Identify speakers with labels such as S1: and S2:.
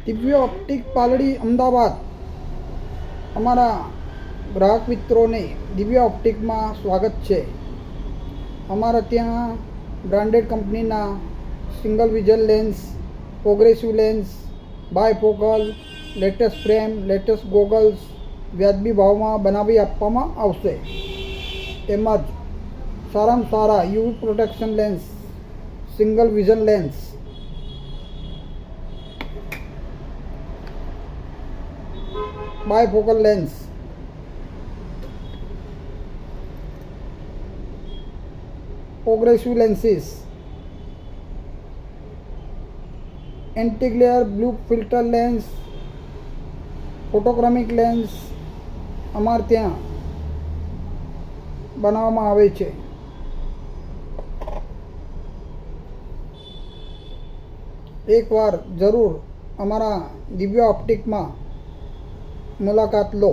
S1: દિવ્ય ઓપ્ટિક પાલડી અમદાવાદ અમારા ગ્રાહક મિત્રોને દિવ્ય ઓપ્ટિકમાં સ્વાગત છે. અમારા ત્યાં બ્રાન્ડેડ કંપનીના single vision lens, progressive lens, bifocal, latest frame, latest goggles વ્યાજબી ભાવમાં બનાવી આપવામાં આવશે. તેમજ સારામાં સારા UV protection lens, single vision lens, bifocal lens, progressive lenses, anti glare blue filter lens, photochromic lens અમારે ત્યાં બનાવવામાં આવે છે. એકવાર જરૂર અમારા દિવ્ય ઓપ્ટિકમાં મુલાકાત લો.